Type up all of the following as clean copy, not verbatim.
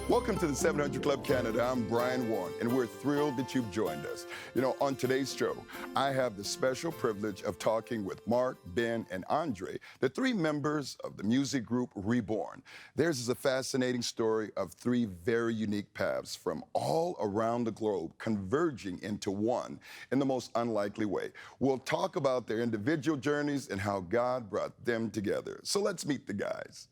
Welcome to the 700 Club Canada. I'm Brian Warren, and we're thrilled that you've joined us. You know, on today's show, I have the special privilege of talking with Mark, Ben, and Andre, the three members of the music group reBORN. Theirs is a fascinating story of three very unique paths from all around the globe converging into one in the most unlikely way. We'll talk about their individual journeys and how God brought them together. So let's meet the guys.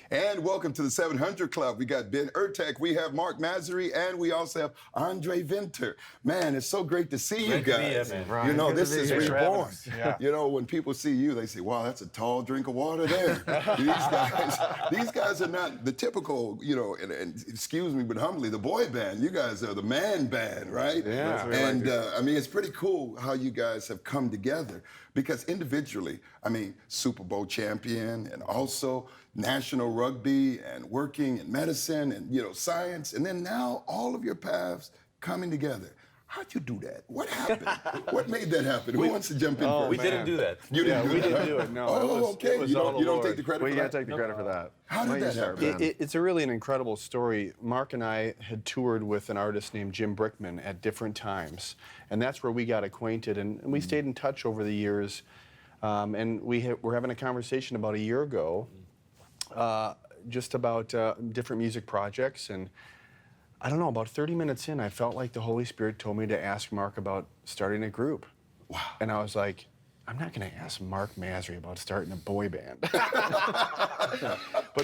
And welcome to the 700 Club. We got Ben Urtek, we have Mark Massery, and we also have Andre Venter. Man, it's so great to see you guys. You know, this is reBORN. Yeah. You know, when people see you, they say, wow, that's a tall drink of water there. these guys are not the typical, you know, and excuse me, but humbly, the boy band. You guys are the man band, right? Yeah. And I mean, it's pretty cool how you guys have come together because individually, I mean, Super Bowl champion and also national rugby and working in medicine and, you know, science. And then now all of your paths coming together. How'd you do that? What happened? What made that happen? Who wants to jump in first? We didn't do that. You didn't do we that? didn't do it. No. Okay. You don't take the credit Well, for you that? can't take the credit for that. How did that happen? It's really an incredible story. Mark and I had toured with an artist named Jim Brickman at different times, and that's where we got acquainted, and we stayed in touch over the years. And we're having a conversation about a year ago, just about different music projects, and I don't know, about 30 minutes in, I felt like the Holy Spirit told me to ask Mark about starting a group. Wow. And I was like, I'm not going to ask Mark Massery about starting a boy band. But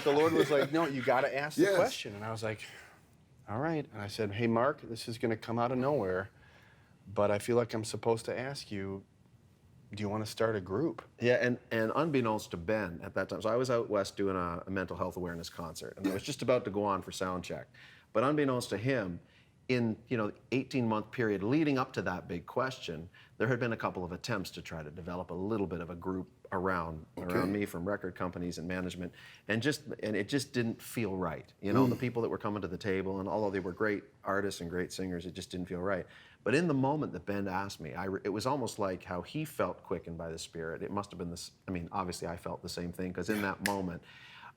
the Lord was like, no, you got to ask the question. And I was like, all right. And I said, hey, Mark, this is going to come out of nowhere, but I feel like I'm supposed to ask you, do you want to start a group? Yeah, and unbeknownst to Ben at that time, so I was out west doing a mental health awareness concert, and I was just about to go on for sound check. But unbeknownst to him, in the 18-month period leading up to that big question, there had been a couple of attempts to try to develop a little bit of a group around me from record companies and management, and it just didn't feel right. You know, the people that were coming to the table, and although they were great artists and great singers, it just didn't feel right. But in the moment that Ben asked me, it was almost like how he felt quickened by the Spirit. It must have been this. I mean, obviously I felt the same thing, because in that moment,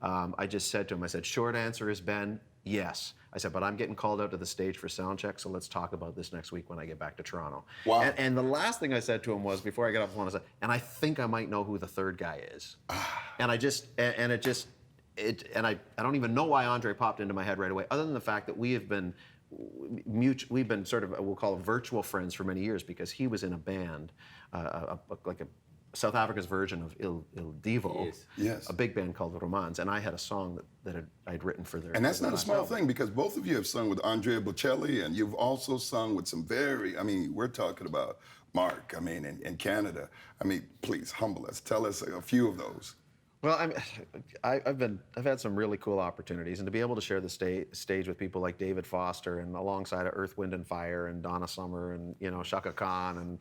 I just said to him, I said, short answer is, Ben, yes. I said, but I'm getting called out to the stage for sound check, so let's talk about this next week when I get back to Toronto. Wow. And the last thing I said to him was, before I got off the phone, I said, and I think I might know who the third guy is. And I don't even know why Andre popped into my head right away, other than the fact that we've been sort of, we'll call it virtual friends for many years, because he was in a band, like a South Africa's version of Il Divo, yes. A big band called Romans, and I had a song that I'd written for their. And that's not a small thing, because both of you have sung with Andrea Bocelli, and you've also sung with some we're talking about Mark, in Canada. Please humble us. Tell us a few of those. Well, I've had some really cool opportunities, and to be able to share the stage with people like David Foster, and alongside of Earth, Wind and Fire, and Donna Summer, and Shaka Khan, and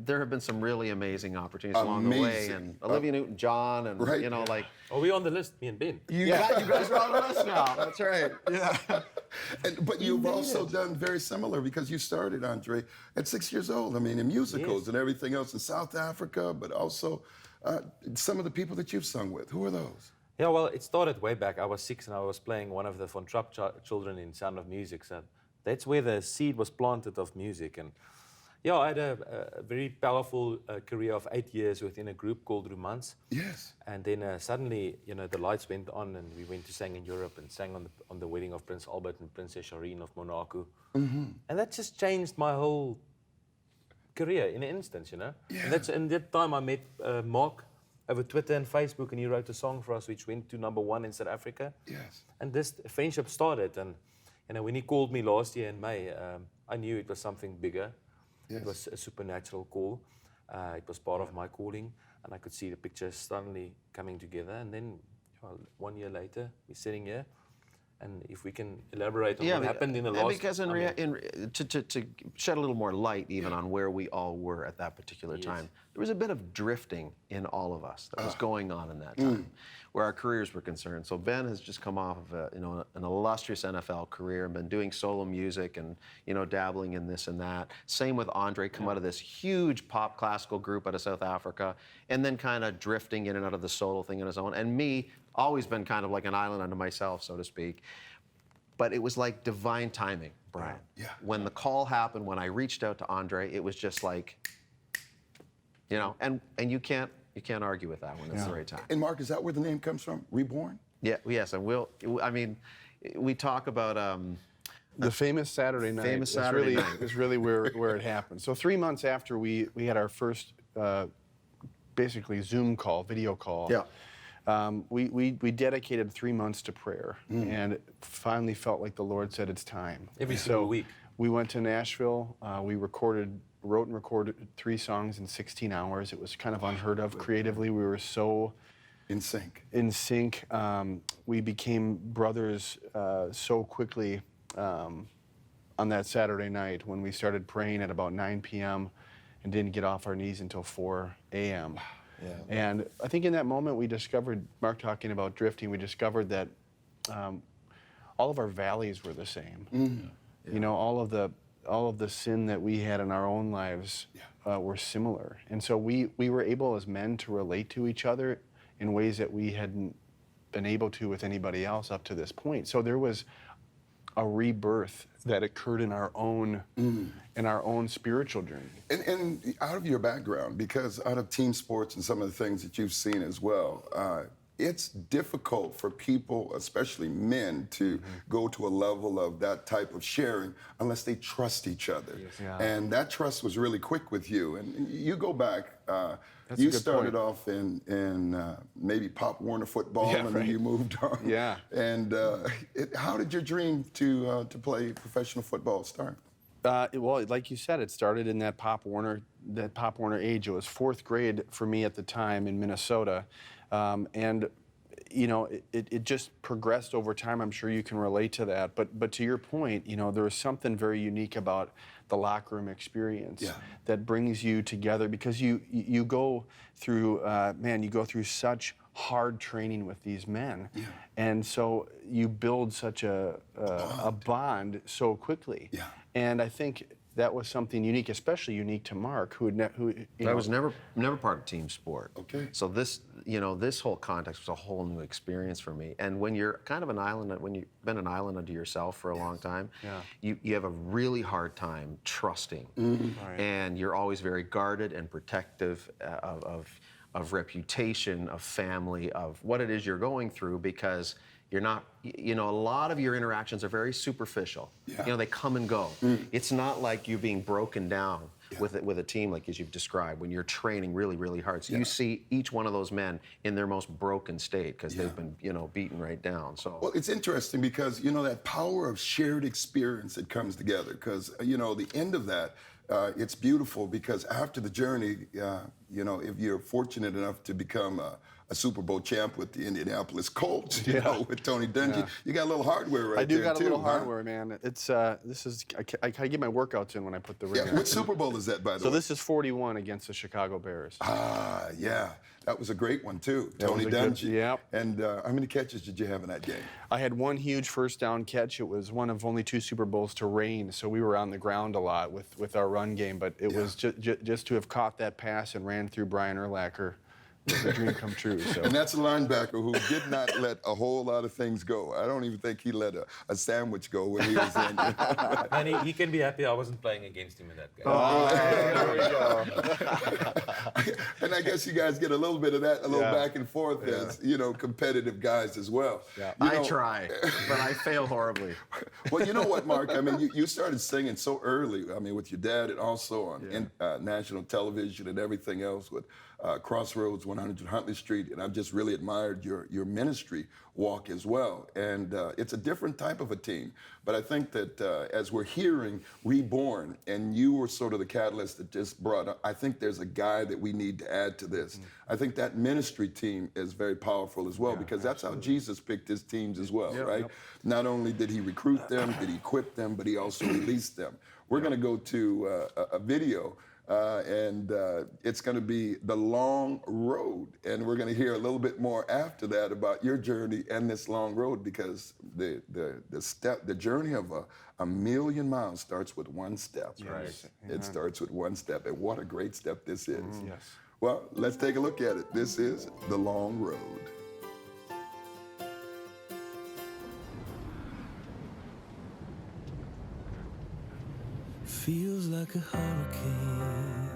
there have been some really amazing opportunities along the way, and Olivia Newton-John, and Are we on the list, me and Ben? You guys are on the list now. That's right. Yeah. But you've also done very similar, because you started, Andre, at 6 years old. In musicals and everything else in South Africa, but also some of the people that you've sung with. Who are those? Yeah, well, it started way back. I was 6 and I was playing one of the Von Trapp children in Sound of Music. So that's where the seed was planted of music. And yeah, I had a very powerful career of 8 years within a group called Romans. Yes. And then suddenly, the lights went on, and we went to sing in Europe and sang on the wedding of Prince Albert and Princess Shireen of Monaco. Mm-hmm. And that just changed my whole career in an instance, Yeah. And in that time I met Mark over Twitter and Facebook, and he wrote a song for us which went to #1 in South Africa. Yes. And this friendship started, and when he called me last year in May, I knew it was something bigger. Yes. It was a supernatural call. It was part of my calling, and I could see the pictures suddenly coming together. And then 1 year later, we're sitting here, And if we can elaborate on Yeah, what happened in the and last... because to shed a little more light even on where we all were at that particular time, there was a bit of drifting in all of us that was going on in that time, where our careers were concerned. So Ben has just come off of an illustrious NFL career and been doing solo music and dabbling in this and that. Same with Andre, come out of this huge pop classical group out of South Africa, and then kind of drifting in and out of the solo thing on his own. And me, always been kind of like an island unto myself, so to speak. But it was like divine timing, Brian. Yeah. When the call happened, when I reached out to Andre, it was just like, and you can't argue with that when it's the right time. And Mark, is that where the name comes from? reBORN? Yeah, yes, and we talk about The famous Saturday night. Famous Saturday night. is really where it happened. So 3 months after we had our first basically Zoom call, video call. Yeah. We dedicated 3 months to prayer, and it finally felt like the Lord said it's time. Every single week. We went to Nashville. We wrote and recorded 3 songs in 16 hours. It was kind of unheard of creatively. We were so In sync. in sync. We became brothers so quickly on that Saturday night when we started praying at about 9 p.m. and didn't get off our knees until 4 a.m. Yeah. And I think in that moment we discovered, Mark talking about drifting, we discovered that all of our valleys were the same. All of the sin that we had in our own lives were similar. And so we were able as men to relate to each other in ways that we hadn't been able to with anybody else up to this point. So there was a rebirth that occurred in our own spiritual journey. And out of your background, because out of team sports and some of the things that you've seen as well, it's difficult for people, especially men, to go to a level of that type of sharing unless they trust each other. Yes. Yeah. And that trust was really quick with you. And you go back, That's a you good started point. off in maybe Pop Warner football, Yeah, and then right. you moved on. Yeah. And how did your dream to play professional football start? Well, like you said, it started in that Pop Warner age. It was 4th grade for me at the time in Minnesota, and it just progressed over time. I'm sure you can relate to that. But to your point, there was something very unique about the locker room experience that brings you together, because you go through such hard training with these men, and so you build such a bond so quickly. Yeah. And I think that was something unique, especially unique to Mark, I was never part of team sport. Okay. So this whole context was a whole new experience for me. And when you're kind of an island, when you've been an island unto yourself for a long time, you have a really hard time trusting, Right. and you're always very guarded and protective of reputation, of family, of what it is you're going through, because you're not, a lot of your interactions are very superficial. Yeah. They come and go. It's not like you being broken down with a team like as you've described, when you're training really, really hard. So you see each one of those men in their most broken state because they've been, beaten right down. So Well, it's interesting because, that power of shared experience that comes together, because, the end of that, it's beautiful, because after the journey, if you're fortunate enough to become a Super Bowl champ with the Indianapolis Colts, with Tony Dungy, you got a little hardware right there, I do got a too, little huh? hardware, man. It's I get my workouts in when I put the ring on. What Super Bowl is that, by the So way? this is 41 against the Chicago Bears. Yeah. That was a great one, too. That Tony was a good- Dungy. yep. And how many catches did you have in that game? I had one huge first down catch. It was one of only 2 Super Bowls to rain, so we were on the ground a lot with our run game. But it was just to have caught that pass and ran through Brian Urlacher was a dream come true. So. And that's a linebacker who did not let a whole lot of things go. I don't even think he let a sandwich go when he was in. And he can be happy I wasn't playing against him in that game. There we go. And I guess you guys get a little bit of that, a little back and forth as, competitive guys as well. Yeah. I try, but I fail horribly. Well, you know what, Mark? I mean, you started singing so early. I mean, with your dad, and also on national television and everything else with Crossroads 100 Huntley Street, and I've just really admired your ministry walk as well. And it's a different type of a team. But I think that as we're hearing reBORN, and you were sort of the catalyst that just brought up, I think there's a guy that we need to add to this. I think that ministry team is very powerful as well, because that's how Jesus picked his teams as well, right? Not only did he recruit them, did he equip them, but he also released them. We're going to go to a video. It's going to be The Long Road, and we're going to hear a little bit more after that about your journey and this long road, because the journey of a million miles starts with one step. Right. It starts with one step, and what a great step this is. Yes. Well, let's take a look at it. This is The Long Road. Feels like a hurricane,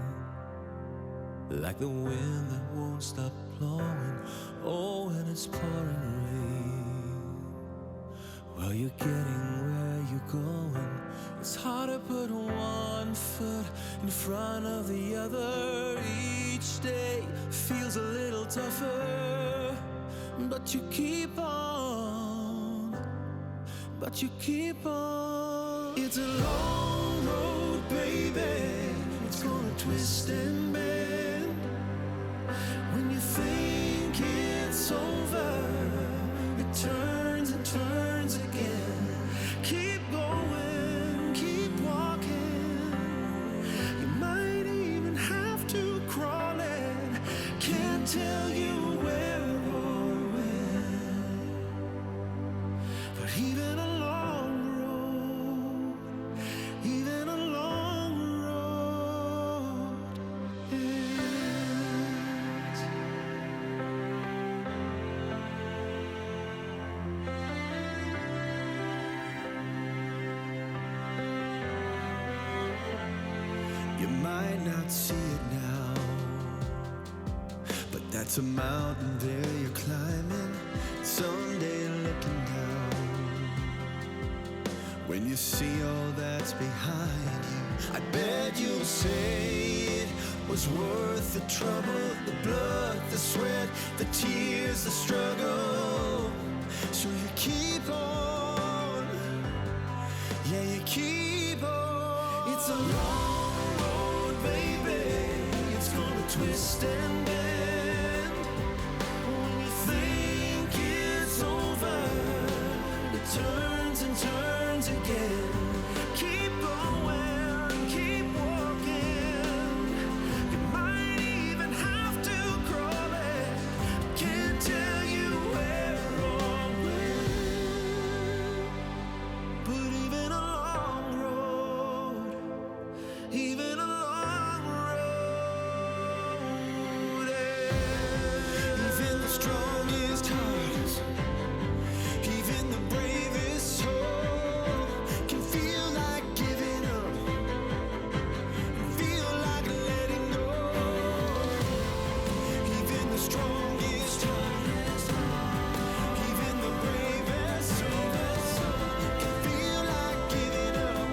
like the wind that won't stop blowing. Oh, and it's pouring rain. Well, you're getting where you're going. It's hard to put one foot in front of the other. Each day feels a little tougher, but you keep on. But you keep on. It's a long road, baby. It's gonna twist and bend. When you think it's over, it turns and turns again. Keep going, keep walking. You might even have to crawl it. Can't tell you where or when, but even a long road, even a long road ends. You might not see it now, but that's a mountain there you're climbing. Someday looking down, when you see all that's behind you, I bet you'll say it was worth the trouble, the blood, the sweat, the tears, the struggle. So you keep on, yeah, you keep on. It's a long road, baby. It's gonna twist and bend. When you think it's over, it turns and turns again. Keep going, keep walking. You might even have to crawl it. Can't tell you where or when, but even a long road, even a long road ends. Even the strongest hearts, even the bravest soul can feel like giving up, feel like letting go. Even the strongest hearts, even the bravest soul can feel like giving up.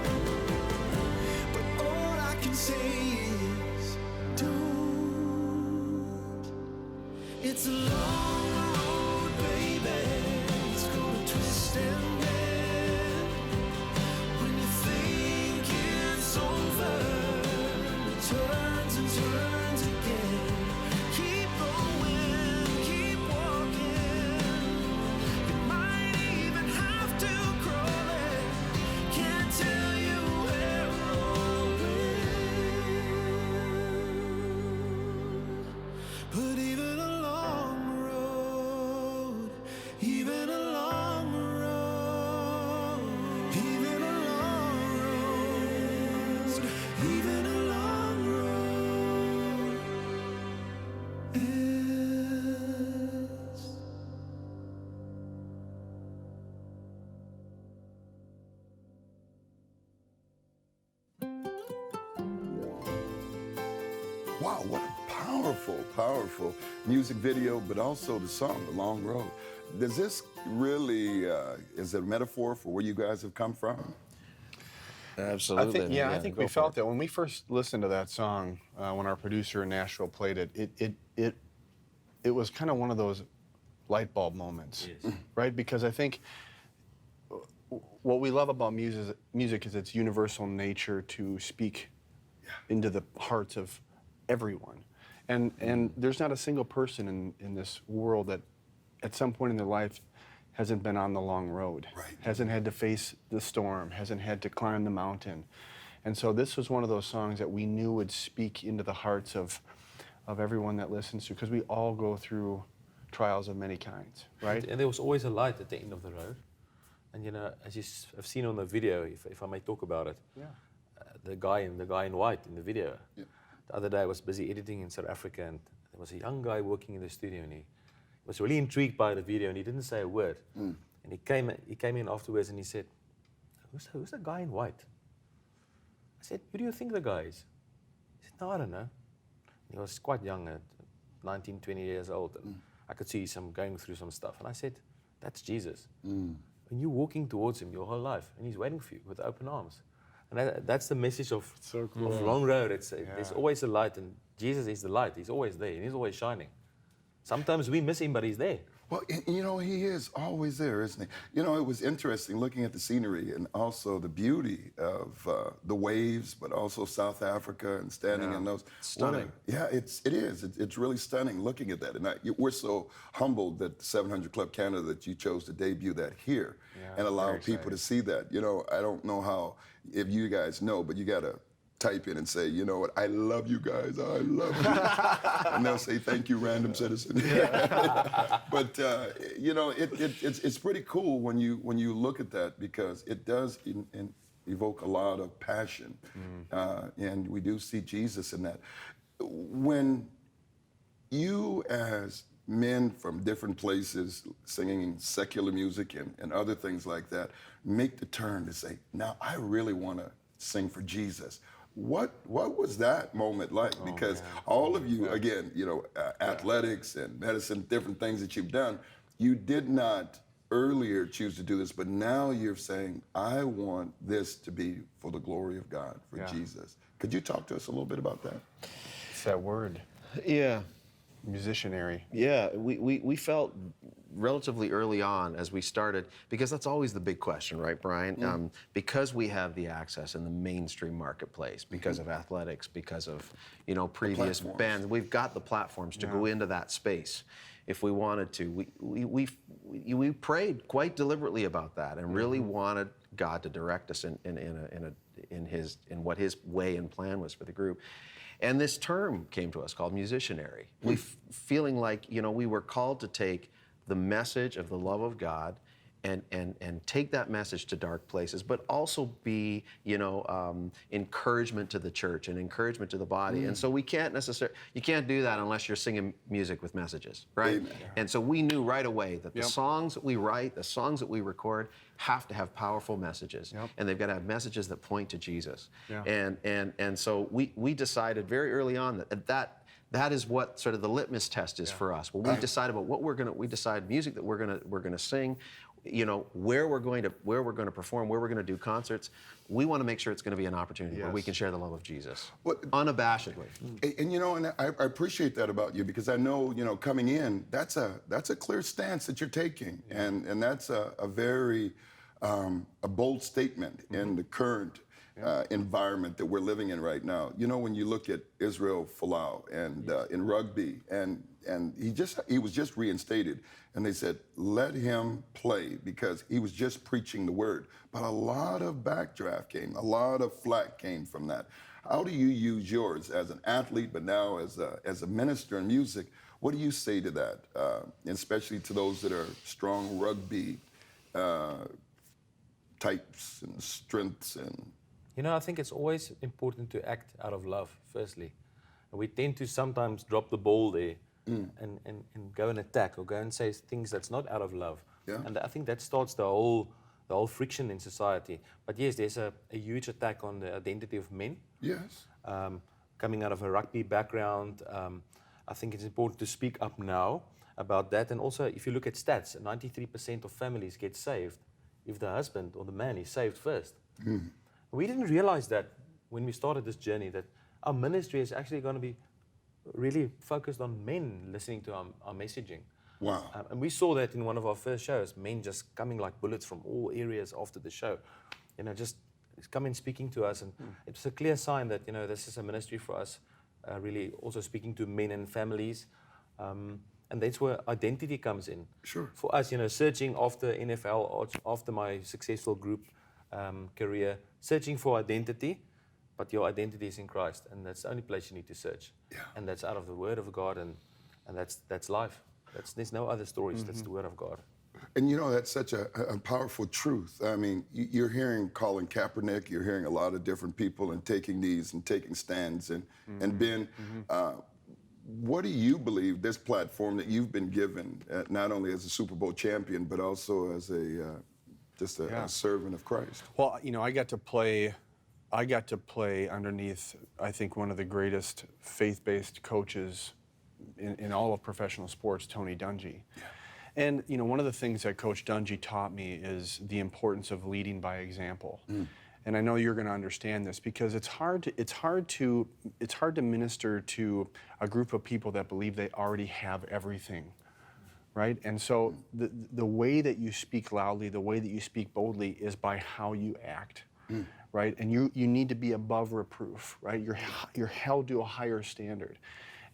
But all I can say is don't. It's a long road, baby. It's gonna twist and bend. When you think it's over, it turns and turns again. Keep going, keep walking. You might even have to crawl it. Can't tell you where or when, but even a long road, even a long road, even a long road, even a long road ends. Wow, what a powerful, powerful music video, but also the song, The Long Road. Does this really, is it a metaphor for where you guys have come from? Absolutely. I think we felt that when we first listened to that song, when our producer in Nashville played it, it was kind of one of those light bulb moments, right? Because I think what we love about music is its universal nature to speak into the hearts of everyone. And there's not a single person in this world that at some point in their life hasn't been on the long road, hasn't had to face the storm, hasn't had to climb the mountain. And so this was one of those songs that we knew would speak into the hearts of everyone that listens to, because we all go through trials of many kinds, right? And there was always a light at the end of the road. And you know, as you have seen on the video, if I may talk about it, the guy in white in the video. The other day I was busy editing in South Africa, and there was a young guy working in the studio, and he was really intrigued by the video, and he didn't say a word. And he came in afterwards, and he said, "Who's the guy in white?" I said, "Who do you think the guy is?" He said, "No, I don't know." He was quite young, at 19, 20 years old. And I could see going through some stuff. And I said, "That's Jesus." And you're walking towards him your whole life, and he's waiting for you with open arms. And that's the message of Long Road. There's always a light, and Jesus is the light. He's always there, and he's always shining. Sometimes we miss him, but he's there. Well, you know, he is always there, isn't he? You know, it was interesting looking at the scenery and also the beauty of the waves, but also South Africa and standing in those. Stunning. It is. It's really stunning looking at that. And we're so humbled that the 700 Club Canada that you chose to debut that here and allow people to see that. You know, I don't know if you guys know, but you got to type in and say, you know what, I love you guys, I love you. And they'll say, thank you, random citizen. But, you know, it's pretty cool when you look at that, because it does evoke a lot of passion. And we do see Jesus in that. When you, as men from different places singing secular music and other things like that, make the turn to say, now I really want to sing for Jesus. What was that moment like? Because all of you, again, you know, athletics and medicine, different things that you've done, you did not earlier choose to do this, but now you're saying, I want this to be for the glory of God, for Jesus. Could you talk to us a little bit about that? It's that word. Yeah. Musicianary. Yeah, we felt relatively early on as we started, because that's always the big question, right, Brian? Because we have the access in the mainstream marketplace, because of athletics, because of, you know, previous bands, we've got the platforms to go into that space if we wanted to. We prayed quite deliberately about that and really wanted God to direct us in what His way and plan was for the group. And this term came to us called musicianary. We feeling like, you know, we were called to take the message of the love of God and take that message to dark places, but also be, you know, encouragement to the church and encouragement to the body. And so we can't necessarily, you can't do that unless you're singing music with messages, right? Amen. And so we knew right away that the songs that we write, the songs that we record, have to have powerful messages, and they've got to have messages that point to Jesus. And so we decided very early on that is what sort of the litmus test is for us. Well, we decided about what we decide music that we're gonna sing, you know, where we're going to perform, where we're going to do concerts. We want to make sure it's going to be an opportunity where we can share the love of Jesus, unabashedly. And you know, and I appreciate that about you, because I know, you know, coming in, that's a clear stance that you're taking, and that's a very a bold statement in the current environment that we're living in right now. You know, when you look at Israel Folau and in rugby, and he was just reinstated, and they said, let him play, because he was just preaching the word. But a lot of backdraft came, a lot of flack came from that. How do you use yours as an athlete, but now as a minister in music? What do you say to that, especially to those that are strong rugby types and strengths? And you know, I think it's always important to act out of love, firstly. And we tend to sometimes drop the ball there and go and attack or go and say things that's not out of love. And I think that starts the whole friction in society. But yes, there's a huge attack on the identity of men. Yes. Coming out of a rugby background, I think it's important to speak up now about that. And also, if you look at stats, 93% of families get saved if the husband or the man is saved first. We didn't realize that when we started this journey, that our ministry is actually going to be really focused on men listening to our messaging. Wow. And we saw that in one of our first shows, men just coming like bullets from all areas after the show, just coming speaking to us. And it was a clear sign that, this is a ministry for us, really also speaking to men and families. And that's where identity comes in. Sure. For us, searching after NFL, after my successful group career, searching for identity, but your identity is in Christ, and that's the only place you need to search. Yeah. And that's out of the Word of God, and that's life. There's no other stories. That's the Word of God. And that's such a powerful truth. I mean, you're hearing Colin Kaepernick, you're hearing a lot of different people and taking knees and taking stands. And Ben, what do you believe this platform that you've been given, not only as a Super Bowl champion, but also as a servant of Christ? Well, I got to play underneath, I think, one of the greatest faith-based coaches in all of professional sports, Tony Dungy. Yeah. And one of the things that Coach Dungy taught me is the importance of leading by example. And I know you're going to understand this because it's hard to minister to a group of people that believe they already have everything, right? And so the way that you speak loudly, the way that you speak boldly, is by how you act. Right? And you need to be above reproof, right? You're held to a higher standard.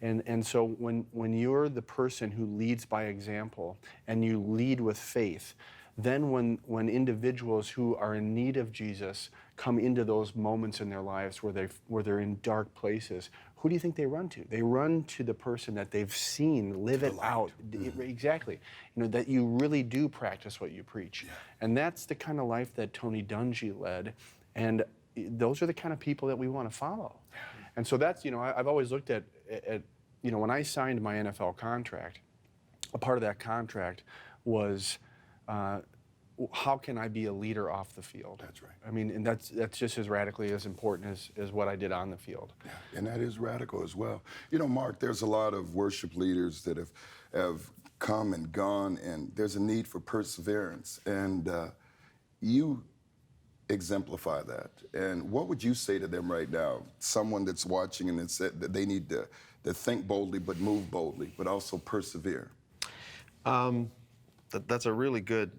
And so when you're the person who leads by example and you lead with faith, then when individuals who are in need of Jesus come into those moments in their lives where they're in dark places, who do you think they run to? They run to the person that they've seen live it out. Exactly. That you really do practice what you preach. Yeah. And that's the kind of life that Tony Dungy led. And those are the kind of people that we want to follow. And so that's, I've always looked at when I signed my NFL contract, a part of that contract was how can I be a leader off the field? That's right. I mean, and that's just as radically as important as what I did on the field. Yeah, and that is radical as well. Mark, there's a lot of worship leaders that have come and gone, and there's a need for perseverance. And you exemplify that. And what would you say to them right now? Someone that's watching and that said that they need to think boldly, but move boldly, but also persevere. That's a really good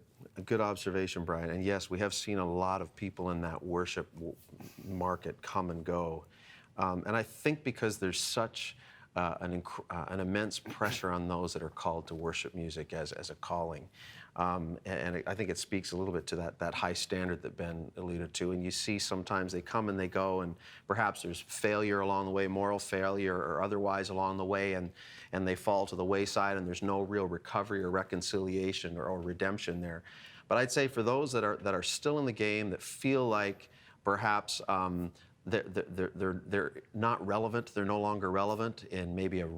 observation, Brian. And yes, we have seen a lot of people in that worship market come and go. And I think because there's such an immense pressure on those that are called to worship music as a calling. And I think it speaks a little bit to that high standard that Ben alluded to. And you see sometimes they come and they go, and perhaps there's failure along the way, moral failure or otherwise along the way, and they fall to the wayside, and there's no real recovery or reconciliation or redemption there. But I'd say for those that are still in the game, that feel like perhaps they're not relevant, they're no longer relevant in maybe a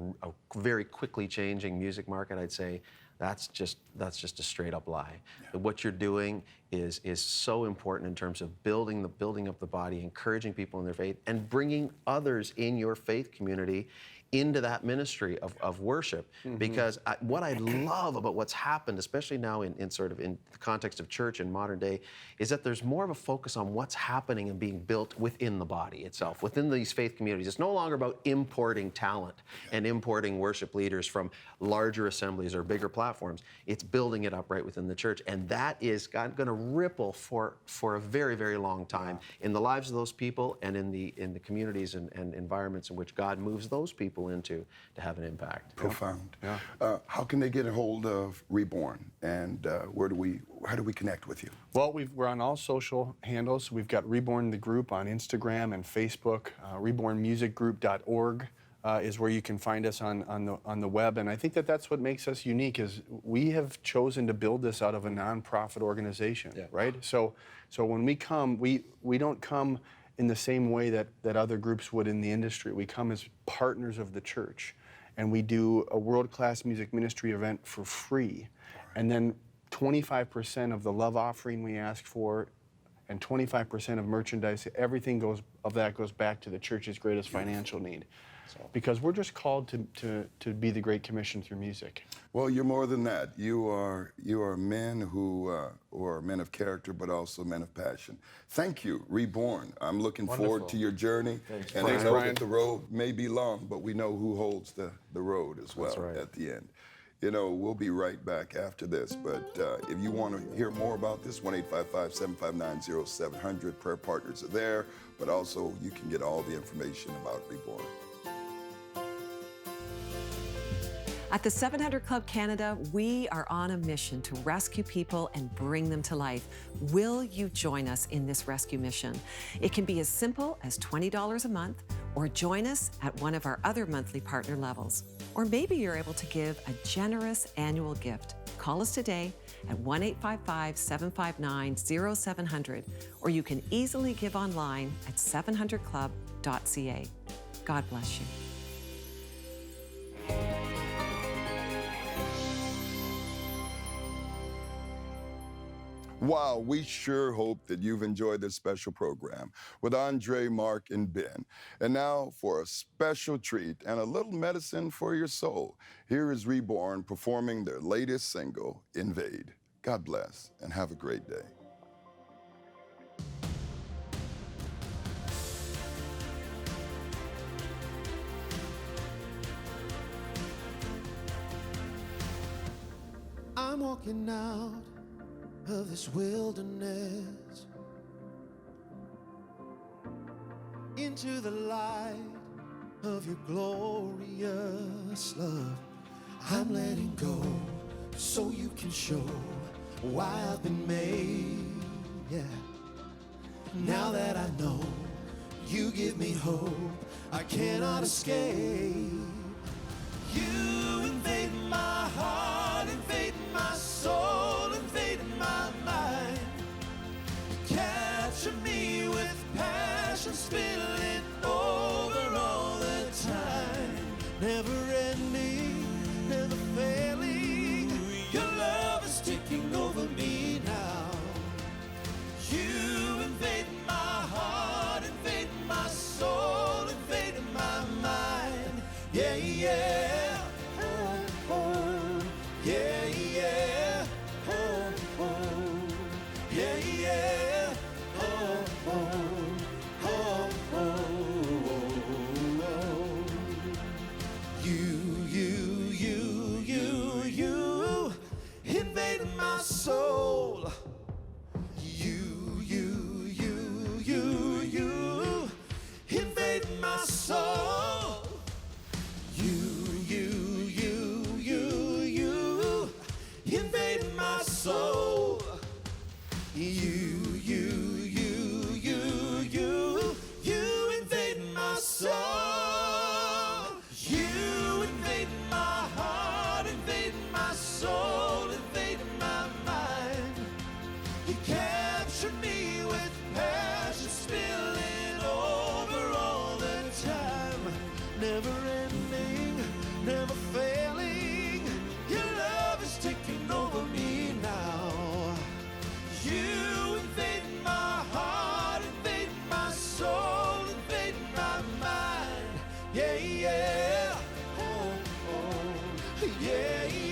very quickly changing music market, I'd say that's just a straight up lie. Yeah. What you're doing is so important in terms of building up the body, encouraging people in their faith, and bringing others in your faith community into that ministry of worship. Because what I love about what's happened, especially now in the context of church in modern day, is that there's more of a focus on what's happening and being built within the body itself, within these faith communities. It's no longer about importing talent and importing worship leaders from larger assemblies or bigger platforms. It's building it up right within the church. And that is going to ripple for a very, very long time in the lives of those people and in the communities and environments in which God moves those people into to have an impact. Profound. Yeah. How can they get a hold of reBORN, and how do we connect with you? Well, we're on all social handles. We've got reBORN the group on Instagram and Facebook. reBORNmusicgroup.org is where you can find us on the web. And I think that's what makes us unique, is we have chosen to build this out of a nonprofit organization, right? So when we come, we don't come in the same way that other groups would in the industry. We come as partners of the church, and we do a world-class music ministry event for free. And then 25% of the love offering we ask for, and 25% of merchandise, everything goes back to the church's greatest financial need. because we're just called to be the Great Commission through music. Well, you're more than that. You are men who are men of character, but also men of passion. Thank you, reBORN. I'm looking forward to your journey. And I know that the road may be long, but we know who holds the road as well at the end. You know, we'll be right back after this, but if you want to hear more about this, 1-855-759-0700, prayer partners are there, but also you can get all the information about reBORN. At the 700 Club Canada, we are on a mission to rescue people and bring them to life. Will you join us in this rescue mission? It can be as simple as $20 a month, or join us at one of our other monthly partner levels. Or maybe you're able to give a generous annual gift. Call us today at 1-855-759-0700, or you can easily give online at 700club.ca. God bless you. Wow, we sure hope that you've enjoyed this special program with Andre, Mark, and Ben. And now for a special treat and a little medicine for your soul, here is reBORN performing their latest single, Invade. God bless and have a great day. I'm walking out of this wilderness into the light of your glorious love. I'm letting go so you can show why I've been made. Yeah. Now that I know you give me hope, I cannot escape. You invade my heart, invade my soul, invade my mind. Capture me with passion, spilling over all the time. Never ending, never failing. Your love is taking over me now. You invade my heart, invade my soul, invade my mind. Yeah, yeah. Yeah, yeah, oh, oh, yeah, yeah, oh, oh, oh, oh, oh. You invaded my soul. You invaded my soul. You invaded my soul. You invaded my soul. You invaded my heart, invaded my soul, invaded my mind. You captured me with passion, spilling over all the time. Never ending, never failing. Your love is taking over me now. You invade my heart, invade my soul, invade my mind. Yeah, yeah. Oh, oh. Yeah, yeah.